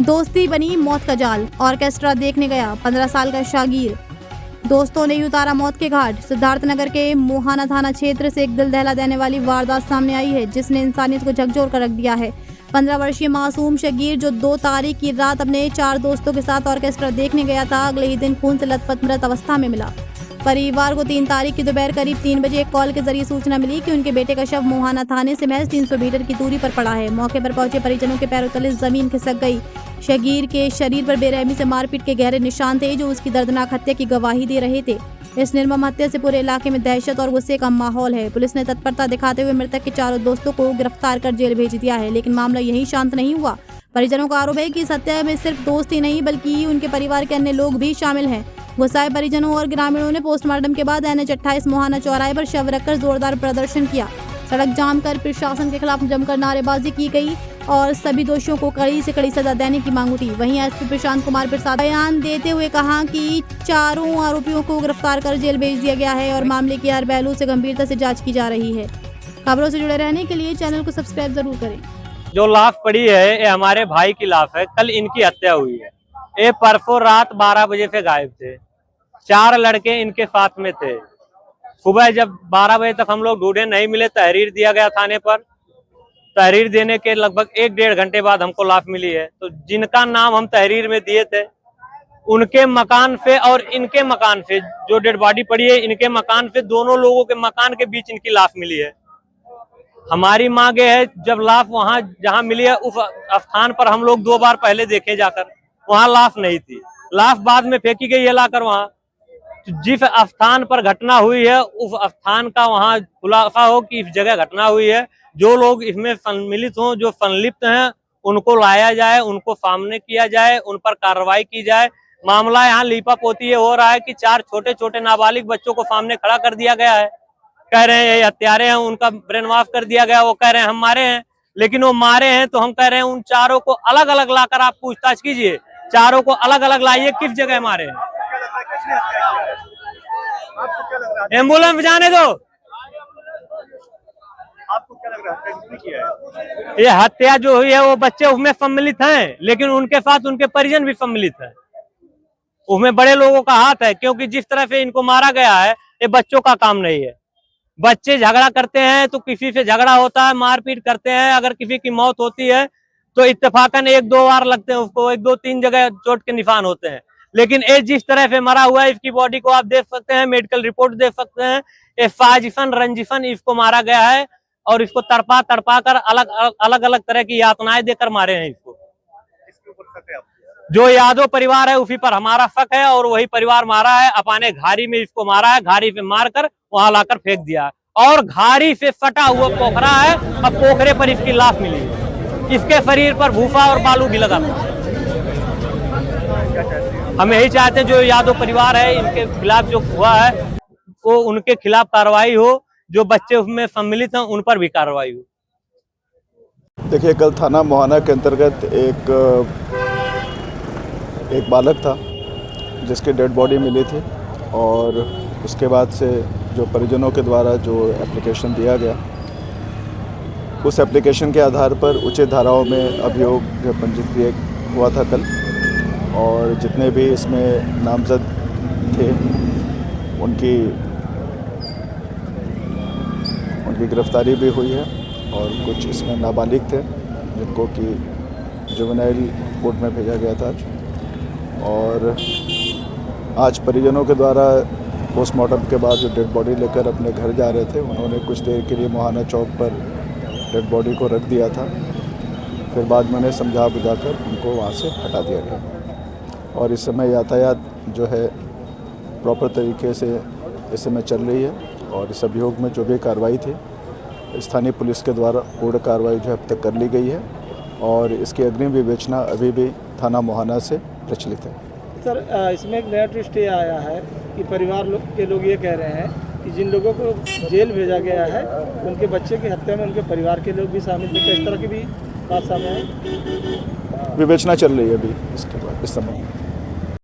दोस्ती बनी मौत का जाल, ऑर्केस्ट्रा देखने गया 15 साल का शागिर। दोस्तों ने ही उतारा मौत के घाट। सिद्धार्थनगर के मोहाना थाना क्षेत्र से एक दिल दहला देने वाली वारदात सामने आई है, जिसने इंसानियत को झकझोर कर रख दिया है। 15 वर्षीय मासूम शगीर जो 2 तारीख की रात अपने 4 दोस्तों के साथ ऑर्केस्ट्रा देखने गया था, अगले ही दिन खून से लथपथ मृत अवस्था में मिला। परिवार को 3 तारीख की दोपहर करीब 3 बजे एक कॉल के जरिए सूचना मिली कि उनके बेटे का शव मोहाना थाने से महज 300 मीटर की दूरी पर पड़ा है। मौके पर पहुंचे परिजनों के पैरों तले जमीन खिसक गई। शगीर के शरीर पर बेरहमी से मारपीट के गहरे निशान थे, जो उसकी दर्दनाक हत्या की गवाही दे रहे थे। इस निर्मम हत्या से पूरे इलाके में दहशत और गुस्से का माहौल है। पुलिस ने तत्परता दिखाते हुए मृतक के चारों दोस्तों को गिरफ्तार कर जेल भेज दिया है, लेकिन मामला यहीं शांत नहीं हुआ। परिजनों का आरोप है कि इस हत्या में सिर्फ दोस्त ही नहीं, बल्कि उनके परिवार के अन्य लोग भी शामिल हैं। गुस्साए परिजनों और ग्रामीणों ने पोस्टमार्टम के बाद NH 28 मोहाना चौराहे पर शव रखकर जोरदार प्रदर्शन किया। सड़क जाम कर प्रशासन के खिलाफ जमकर नारेबाजी की गई और सभी दोषियों को कड़ी से कड़ी सजा देने की मांग उठी। वहीं SP प्रशांत कुमार प्रसाद बयान देते हुए कहा कि चारों आरोपियों को गिरफ्तार कर जेल भेज दिया गया है और मामले की हर पहलू से गंभीरता से जांच की जा रही है। खबरों से जुड़े रहने के लिए चैनल को सब्सक्राइब जरूर करें। जो लाश पड़ी है ये हमारे भाई की लाश है। कल इनकी हत्या हुई है। ये परसों रात 12 बजे से गायब थे। 4 लड़के इनके साथ में थे। सुबह जब 12 बजे तक हम लोग ढूंढे, नहीं मिले, तहरीर दिया गया थाने पर। तहरीर देने के लगभग 1-1.5 घंटे बाद हमको लाश मिली है। तो जिनका नाम हम तहरीर में दिए थे, उनके मकान से और इनके मकान से जो डेड बॉडी पड़ी है, इनके मकान से दोनों लोगों के मकान के बीच इनकी लाश मिली है। हमारी मांग है, जब लाश वहां जहां मिली है उस स्थान पर हम लोग 2 बार पहले देखे जाकर, वहां लाश नहीं थी। लाश बाद में फेंकी गई है लाकर वहां। जिस स्थान पर घटना हुई है उस स्थान का वहां खुलासा हो कि इस जगह घटना हुई है। जो लोग इसमें सम्मिलित हों, जो संलिप्त हैं, उनको लाया जाए, उनको सामने किया जाए, उन पर कार्रवाई की जाए। मामला यहाँ लीपापोती हो रहा है कि 4 छोटे छोटे नाबालिग बच्चों को सामने खड़ा कर दिया गया है। कह रहे हैं ये हत्यारे हैं, उनका ब्रेन वॉश कर दिया गया। वो कह रहे हैं हम मारे हैं, लेकिन वो मारे हैं तो हम कह रहे हैं उन चारों को अलग अलग लाकर आप पूछताछ कीजिए। चारों को अलग अलग लाइए, किस जगह मारे हैं। एम्बुलेंस जाने दो। आपको क्या लग रहा है किसने किया है? ये हत्या जो हुई है वो बच्चे उसमें सम्मिलित हैं, लेकिन उनके साथ उनके परिजन भी सम्मिलित हैं। उसमें बड़े लोगों का हाथ है, क्योंकि जिस तरह से इनको मारा गया है ये बच्चों का काम नहीं है। बच्चे झगड़ा करते हैं तो किसी से झगड़ा होता है, मारपीट करते हैं। अगर किसी की मौत होती है तो इत्तेफाकन 1-2 बार लगते हैं उसको, 1-2-3 जगह चोट के निशान होते हैं। लेकिन ये जिस तरह से मरा हुआ है, इसकी बॉडी को आप देख सकते हैं, मेडिकल रिपोर्ट देख सकते हैं। ये साजिशन रंजिशन इसको मारा गया है और इसको तड़पा तड़पा कर अलग अलग तरह की यातनाएं देकर मारे हैं इसको। इसके ऊपर शक है आपको? जो यादव परिवार है उसी पर हमारा शक है, और वही परिवार मारा है। अपने घारी में इसको मारा है, घारी पे मारकर वहां लाकर फेंक दिया, और घारी से सटा हुआ पोखरा है। अब पोखरे पर इसकी लाश मिली है। इसके शरीर पर भूसा और बालू भी लगा था। हम यही चाहते हैं जो यादव परिवार है इनके खिलाफ जो हुआ है वो उनके खिलाफ कार्रवाई हो। जो बच्चे उसमें सम्मिलित हैं उन पर भी कार्रवाई हो। देखिए, कल थाना मोहाना के अंतर्गत एक बालक था जिसकी डेड बॉडी मिली थी, और उसके बाद से जो परिजनों के द्वारा जो एप्लीकेशन दिया गया, उस एप्लीकेशन के आधार पर उचित धाराओं में अभियोग जो पंजीकृत हुआ था कल, और जितने भी इसमें नामजद थे उनकी गिरफ्तारी भी हुई है, और कुछ इसमें नाबालिग थे जिनको कि जुवेनाइल कोर्ट में भेजा गया था आज। और आज परिजनों के द्वारा पोस्टमार्टम के बाद जो डेड बॉडी लेकर अपने घर जा रहे थे, उन्होंने कुछ देर के लिए मोहाना चौक पर डेड बॉडी को रख दिया था। फिर बाद में उन्हें समझा बुझाकर उनको वहाँ से हटा दिया गया, और इस समय यातायात जो है प्रॉपर तरीके से इस समय चल रही है। और इस अभियोग में जो भी कार्रवाई थी स्थानीय पुलिस के द्वारा पूर्ण कार्रवाई जो है अब तक कर ली गई है, और इसकी अग्रिम विवेचना अभी भी थाना मोहाना से प्रचलित है। सर, इसमें एक नया ट्विस्ट ये आया है कि परिवार के लोग ये कह रहे हैं कि जिन लोगों को जेल भेजा गया है उनके बच्चे की हत्या में उनके परिवार के लोग भी शामिल थे। इस तरह की भी बात सामने है। विवेचना चल रही है अभी इसके बाद इस समय।